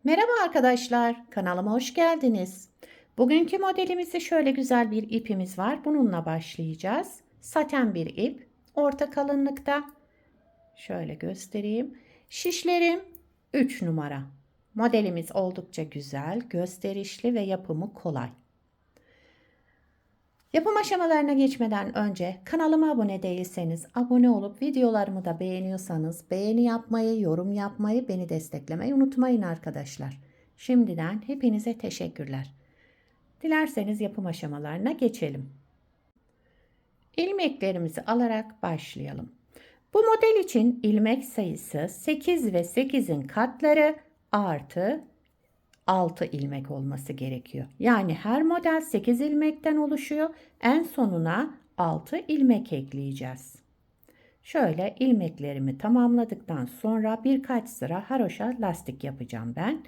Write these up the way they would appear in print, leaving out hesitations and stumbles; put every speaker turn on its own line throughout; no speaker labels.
Merhaba arkadaşlar, kanalıma hoş geldiniz. Bugünkü modelimizde şöyle güzel bir ipimiz var. Bununla başlayacağız. Saten bir ip, orta kalınlıkta. Şöyle göstereyim. Şişlerim 3 numara. Modelimiz oldukça güzel, gösterişli ve yapımı kolay. Yapım aşamalarına geçmeden önce kanalıma abone değilseniz abone olup videolarımı da beğeniyorsanız beğeni yapmayı, yorum yapmayı, beni desteklemeyi unutmayın arkadaşlar. Şimdiden hepinize teşekkürler. Dilerseniz yapım aşamalarına geçelim. İlmeklerimizi alarak başlayalım. Bu model için ilmek sayısı 8 ve 8'in katları artı 6 ilmek olması gerekiyor. Yani her model 8 ilmekten oluşuyor. En sonuna 6 ilmek ekleyeceğiz. Şöyle ilmeklerimi tamamladıktan sonra birkaç sıra haroşa lastik yapacağım ben.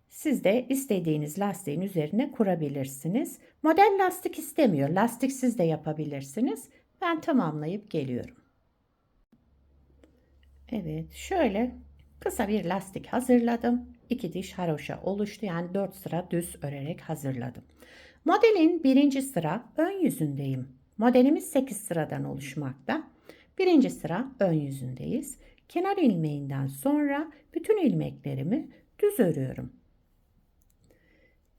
Siz de istediğiniz lastiğin üzerine kurabilirsiniz. Model lastik istemiyor. Lastiksiz de yapabilirsiniz. Ben tamamlayıp geliyorum. Evet, şöyle kısa bir lastik hazırladım. 2 diş haroşa oluştu. Yani 4 sıra düz örerek hazırladım. Modelin birinci sıra ön yüzündeyim. Modelimiz 8 sıradan oluşmakta. Birinci sıra ön yüzündeyiz. Kenar ilmeğinden sonra bütün ilmeklerimi düz örüyorum.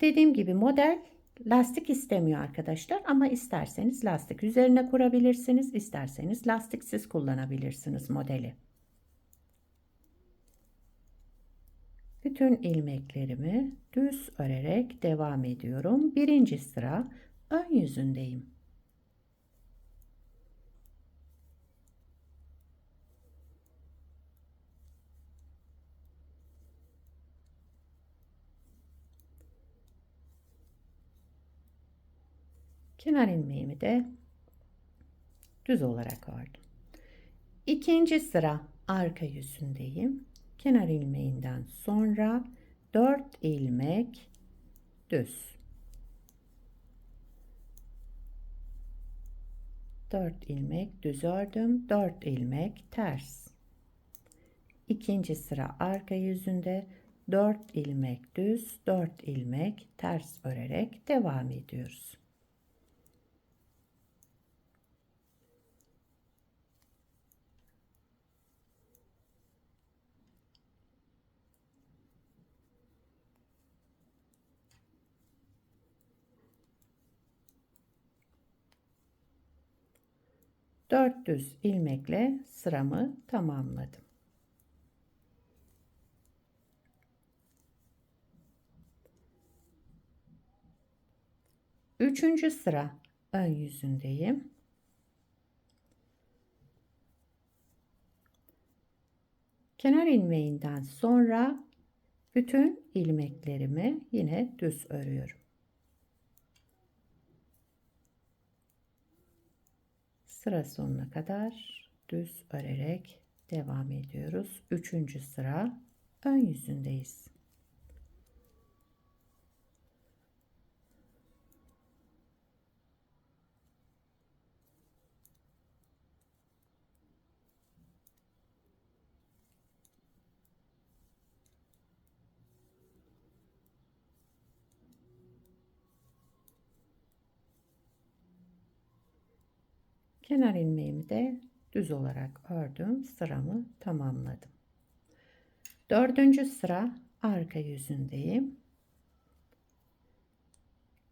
Dediğim gibi model lastik istemiyor arkadaşlar ama isterseniz lastik üzerine kurabilirsiniz, isterseniz lastiksiz kullanabilirsiniz modeli. Bütün ilmeklerimi düz örerek devam ediyorum. Birinci sıra ön yüzündeyim. Kenar ilmeğimi de düz olarak ördüm. İkinci sıra arka yüzündeyim. Kenar ilmeğinden sonra 4 ilmek düz. 4 ilmek düz ördüm. 4 ilmek ters. İkinci sıra arka yüzünde 4 ilmek düz, 4 ilmek ters örerek devam ediyoruz. Dört düz ilmekle sıramı tamamladım. Üçüncü sıra ön yüzündeyim. Kenar ilmeğinden sonra bütün ilmeklerimi yine düz örüyorum. Sıra sonuna kadar düz örerek devam ediyoruz. Üçüncü sıra ön yüzündeyiz. Kenar ilmeğimi de düz olarak ördüm. Sıramı tamamladım. Dördüncü sıra arka yüzündeyim.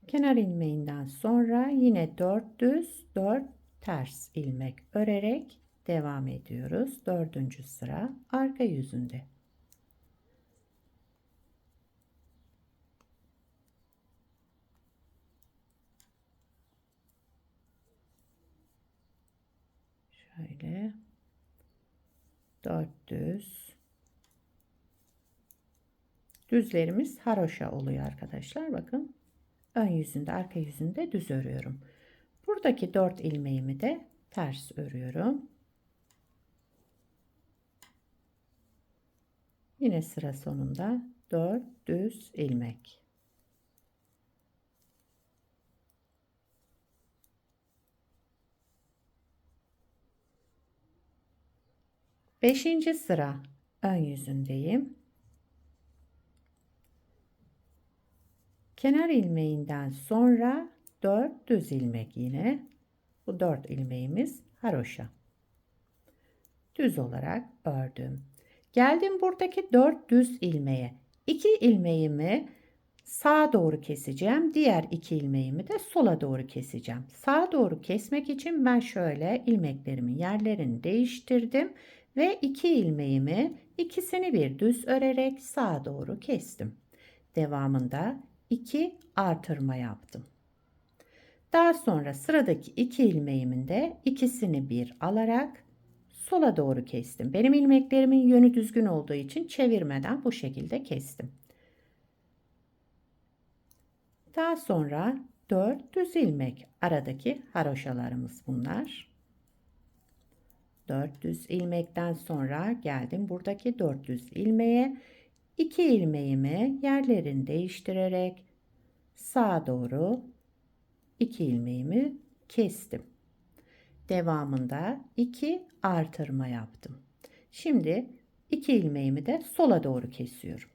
Kenar ilmeğinden sonra yine 4 düz 4 ters ilmek örerek devam ediyoruz. Dördüncü sıra arka yüzünde. Şöyle 4 düz. Düzlerimiz haroşa oluyor arkadaşlar. Bakın ön yüzünde arka yüzünde düz örüyorum. Buradaki 4 ilmeğimi de ters örüyorum. Yine sıra sonunda 4 düz ilmek. Beşinci sıra ön yüzündeyim. Kenar ilmeğinden sonra 4 düz ilmek yine. Bu 4 ilmeğimiz haroşa. Düz olarak ördüm. Geldim buradaki 4 düz ilmeğe. 2 ilmeğimi sağa doğru keseceğim. Diğer 2 ilmeğimi de sola doğru keseceğim. Sağa doğru kesmek için ben şöyle ilmeklerimin yerlerini değiştirdim ve 2 ilmeğimi ikisini bir düz örerek sağa doğru kestim. Devamında 2 artırma yaptım. Daha sonra sıradaki 2 ilmeğimin de ikisini bir alarak sola doğru kestim. Benim ilmeklerimin yönü düzgün olduğu için çevirmeden bu şekilde kestim. Daha sonra 4 düz ilmek, aradaki haroşalarımız bunlar. 4 düz ilmekten sonra geldim buradaki 4 düz ilmeğe. 2 ilmeğimi yerlerini değiştirerek sağa doğru 2 ilmeğimi kestim. Devamında 2 artırma yaptım. Şimdi 2 ilmeğimi de sola doğru kesiyorum.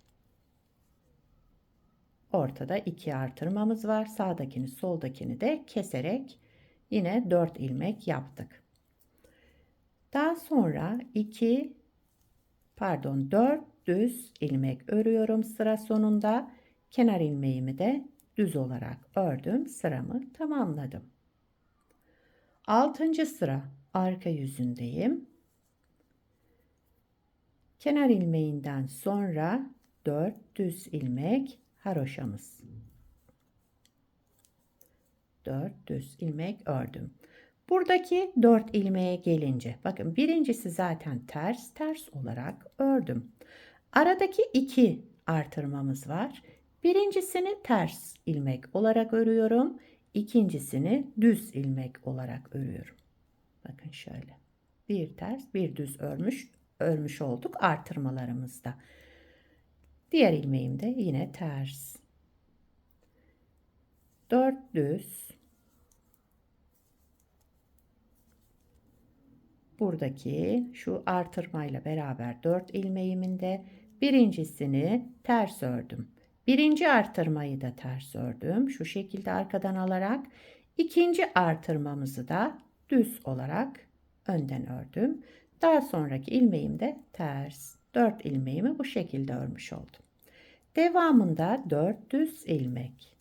Ortada 2 artırmamız var. Sağdakini soldakini de keserek yine 4 ilmek yaptık. Daha sonra 4 düz ilmek örüyorum sıra sonunda. Kenar ilmeğimi de düz olarak ördüm. Sıramı tamamladım. 6. sıra arka yüzündeyim. Kenar ilmeğinden sonra 4 düz ilmek haroşamız. 4 düz ilmek ördüm. Buradaki 4 ilmeğe gelince bakın birincisi zaten ters olarak ördüm. Aradaki 2 artırmamız var. Birincisini ters ilmek olarak örüyorum. İkincisini düz ilmek olarak örüyorum. Bakın şöyle. Bir ters, bir düz örmüş olduk artırmalarımızda. Diğer ilmeğim de yine ters. 4 düz. Buradaki şu artırmayla beraber 4 ilmeğimin de birincisini ters ördüm. Birinci artırmayı da ters ördüm. Şu şekilde arkadan alarak ikinci artırmamızı da düz olarak önden ördüm. Daha sonraki ilmeğim de ters. 4 ilmeğimi bu şekilde örmüş oldum. Devamında 4 düz ilmek.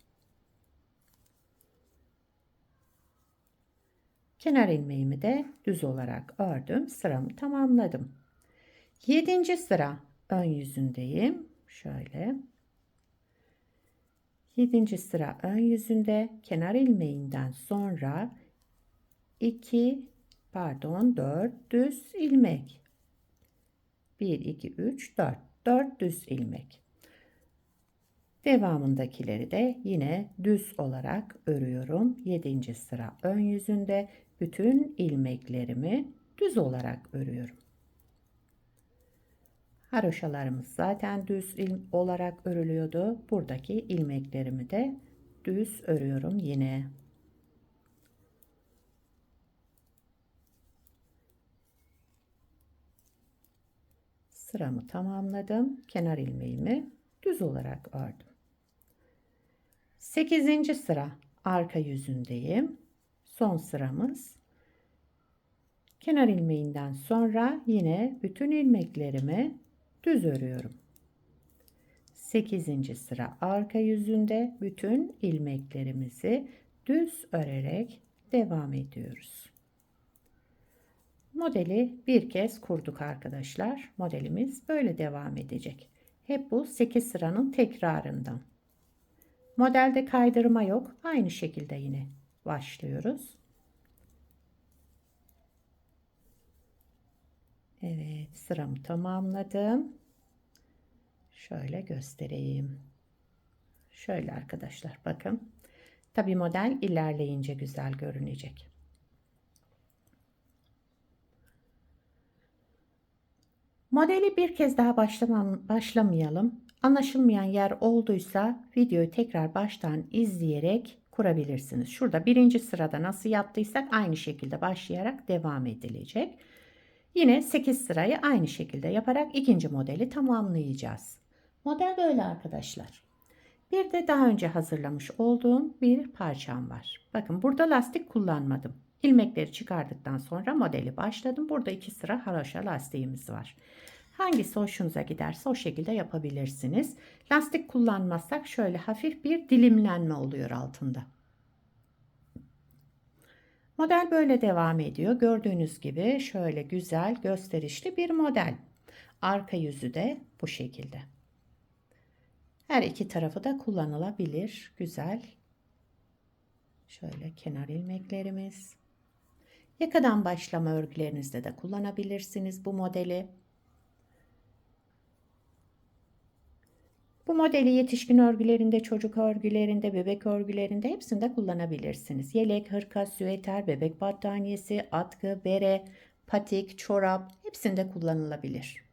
Kenar ilmeğimi de düz olarak ördüm. Sıramı tamamladım. 7. sıra ön yüzündeyim. Şöyle. 7. sıra ön yüzünde kenar ilmeğinden sonra 4 düz ilmek. 1, 2, 3, 4. 4 düz ilmek. Devamındakileri de yine düz olarak örüyorum. 7. sıra ön yüzünde bütün ilmeklerimi düz olarak örüyorum. Haroşalarımız zaten düz olarak örülüyordu. Buradaki ilmeklerimi de düz örüyorum yine. Sıramı tamamladım. Kenar ilmeğimi düz olarak ördüm. 8. sıra arka yüzündeyim. Son sıramız. Kenar ilmeğinden sonra yine bütün ilmeklerimi düz örüyorum. 8. sıra arka yüzünde bütün ilmeklerimizi düz örerek devam ediyoruz. Modeli bir kez kurduk arkadaşlar. Modelimiz böyle devam edecek. Hep bu 8 sıranın tekrarından. Modelde kaydırma yok. Aynı şekilde yine başlıyoruz. Evet, sıramı tamamladım. Şöyle göstereyim. Şöyle arkadaşlar bakın. Tabi model ilerleyince güzel görünecek. Modeli bir kez daha başlamayalım. Anlaşılmayan yer olduysa videoyu tekrar baştan izleyerek kurabilirsiniz. Şurada birinci sırada nasıl yaptıysak aynı şekilde başlayarak devam edilecek. Yine 8 sırayı aynı şekilde yaparak ikinci modeli tamamlayacağız. Model böyle arkadaşlar. Bir de daha önce hazırlamış olduğum bir parçam var. Bakın burada lastik kullanmadım. İlmekleri çıkardıktan sonra modeli başladım. Burada 2 sıra haroşa lastiğimiz var. Hangisi hoşunuza giderse o şekilde yapabilirsiniz. Lastik kullanmazsak şöyle hafif bir dilimlenme oluyor altında. Model böyle devam ediyor. Gördüğünüz gibi şöyle güzel gösterişli bir model. Arka yüzü de bu şekilde. Her iki tarafı da kullanılabilir. Güzel. Şöyle kenar ilmeklerimiz. Yakadan başlama örgülerinizde de kullanabilirsiniz bu modeli. Bu modeli yetişkin örgülerinde, çocuk örgülerinde, bebek örgülerinde hepsinde kullanabilirsiniz. Yelek, hırka, süveter, bebek battaniyesi, atkı, bere, patik, çorap hepsinde kullanılabilir.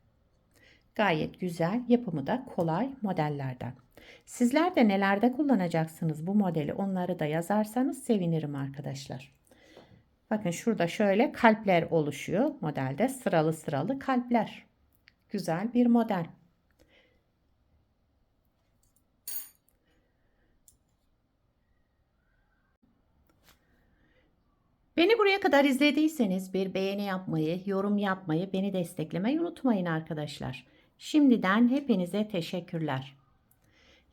Gayet güzel, yapımı da kolay modellerden. Sizler de nelerde kullanacaksınız bu modeli onları da yazarsanız sevinirim arkadaşlar. Bakın şurada şöyle kalpler oluşuyor modelde, sıralı sıralı kalpler. Güzel bir model. Beni buraya kadar izlediyseniz bir beğeni yapmayı, yorum yapmayı, beni desteklemeyi unutmayın arkadaşlar. Şimdiden hepinize teşekkürler.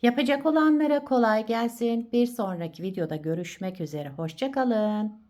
Yapacak olanlara kolay gelsin. Bir sonraki videoda görüşmek üzere. Hoşça kalın.